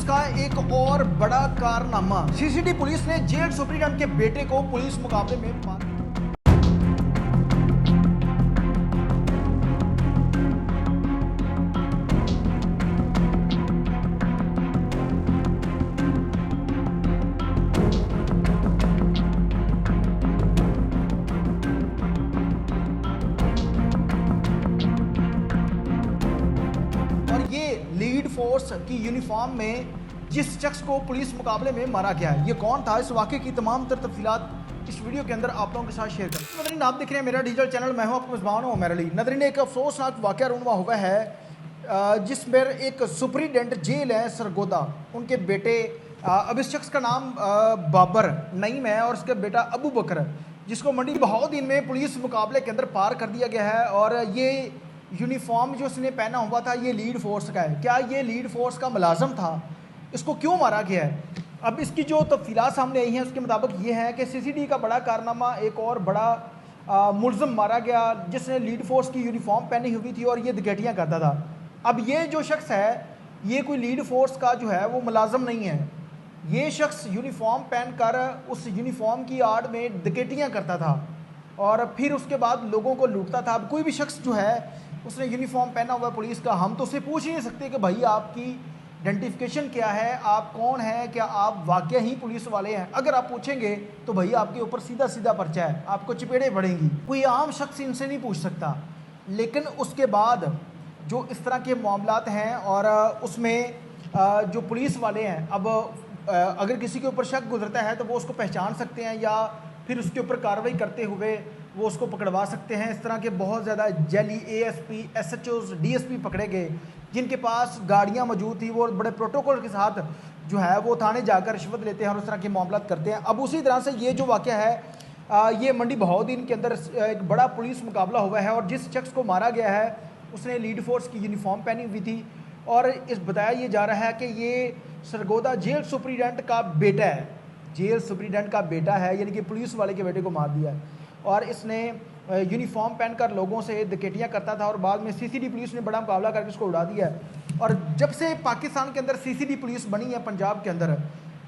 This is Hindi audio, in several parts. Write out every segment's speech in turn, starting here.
का एक और बड़ा कारनामा। सीसीडी पुलिस ने जेल सुप्रीडेंट के बेटे को पुलिस मुकाबले में मारा। और ये लीड फोर्स की यूनिफॉर्म में जिस शख्स को पुलिस मुकाबले में मारा गया है, ये कौन था, इस वाक़े की तमाम तर तफसीलात इस वीडियो के अंदर आप लोगों के साथ शेयर करें। नदरीन, आप देख रहे हैं मेरा डिजिटल चैनल, मैं हूं आपको मेज़बान हूं उमर अली। नदरीन, एक अफसोसनाक वाक़या रुनवा हुआ है जिसमें एक सुपरिटेंडेंट जेल है सरगोदा, उनके बेटे अब इस शख्स का नाम बाबर नईम है और उसका बेटा अबू बकर, जिसको मंडी बहाउद्दीन में पुलिस मुकाबले के अंदर पार कर दिया गया है। और ये यूनिफॉर्म जो उसने पहना हुआ था ये लीड फोर्स का है। क्या ये लीड फोर्स का मुलाजम था? इसको क्यों मारा गया है? अब इसकी जो तफसीलात सामने आई हैं उसके मुताबिक ये है कि सीसीडी का बड़ा कारनामा, एक और बड़ा मुलज़म मारा गया जिसने लीड फोर्स की यूनिफॉर्म पहनी हुई थी और ये डकैतियाँ करता था। अब ये जो शख्स है ये कोई लीड फोर्स का जो है वो मुलाजम नहीं है। ये शख्स यूनिफॉर्म पहनकर उस यूनिफॉर्म की आड़ में डकैतियाँ करता था और फिर उसके बाद लोगों को लूटता था। अब कोई भी शख्स जो है उसने यूनिफॉर्म पहना हुआ पुलिस का, हम तो उससे पूछ ही नहीं सकते कि भाई आपकी आइडेंटिफिकेशन क्या है, आप कौन हैं, क्या आप वाकई ही पुलिस वाले हैं। अगर आप पूछेंगे तो भाई आपके ऊपर सीधा सीधा पर्चा है, आपको चपेड़े पड़ेंगी। कोई आम शख्स इनसे नहीं पूछ सकता। लेकिन उसके बाद जो इस तरह के मामलात हैं और उसमें जो पुलिस वाले हैं, अब अगर किसी के ऊपर शक गुजरता है तो वो उसको पहचान सकते हैं या फिर उसके ऊपर कार्रवाई करते हुए वो उसको पकड़वा सकते हैं। इस तरह के बहुत ज़्यादा जैली एएसपी, एसएचओज, डीएसपी पकड़े गए जिनके पास गाड़ियां मौजूद थी। वो बड़े प्रोटोकॉल के साथ जो है वो थाने जाकर रिश्वत लेते हैं और उस तरह के मामला करते हैं। अब उसी तरह से ये जो वाक़या है ये मंडी बहाउद्दीन के अंदर एक बड़ा पुलिस मुकाबला हुआ है और जिस शख्स को मारा गया है उसने लीड फोर्स की यूनिफॉर्म पहनी हुई थी और इस बताया ये जा रहा है कि ये सरगोदा जेल सुप्रीडेंट का बेटा है। जेल सुप्रीडेंट का बेटा है, यानी कि पुलिस वाले के बेटे को मार दिया है। और इसने यूनिफॉर्म पहनकर लोगों से डकैतियाँ करता था और बाद में सीसीडी पुलिस ने बड़ा मुकाबला करके उसको उड़ा दिया है। और जब से पाकिस्तान के अंदर सीसीडी पुलिस बनी है, पंजाब के अंदर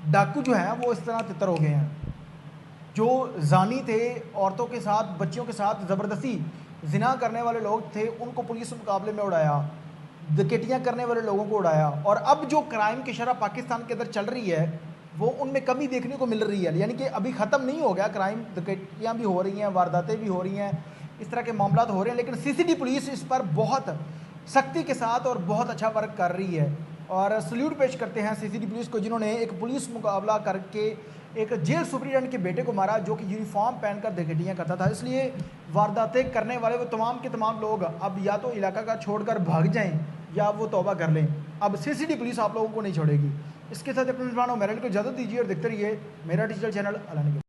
डाकू जो हैं वो इस तरह तितर हो गए हैं। जो जानी थे, औरतों के साथ, बच्चियों के साथ ज़बरदस्ती जिना करने वाले लोग थे, उनको पुलिस मुकाबले में उड़ाया, डकैतियाँ करने वाले लोगों को उड़ाया। और अब जो क्राइम की शरह पाकिस्तान के अंदर चल रही है वो उनमें कमी देखने को मिल रही है। यानी कि अभी ख़त्म नहीं हो गया क्राइम, डकैतियाँ भी हो रही हैं, वारदातें भी हो रही हैं, इस तरह के मामला हो रहे हैं। लेकिन सीसीडी पुलिस इस पर बहुत सख्ती के साथ और बहुत अच्छा वर्क कर रही है और सल्यूट पेश करते हैं सीसीडी पुलिस को, जिन्होंने एक पुलिस मुकाबला करके एक जेल सुप्रीडेंट के बेटे को मारा जो कि यूनिफॉर्म पहनकर डकैतियाँ करता था। इसलिए वारदातें करने वाले वो तमाम के तमाम लोग अब या तो इलाका का छोड़कर भाग जाएं या वो तौबा कर लें। अब सीसीडी पुलिस आप लोगों को नहीं छोड़ेगी। इसके साथ अपने मेज़बान उमर अली को इजाज़त दीजिए और देखते रहिए मेरा डिजिटल चैनल अल-हनी।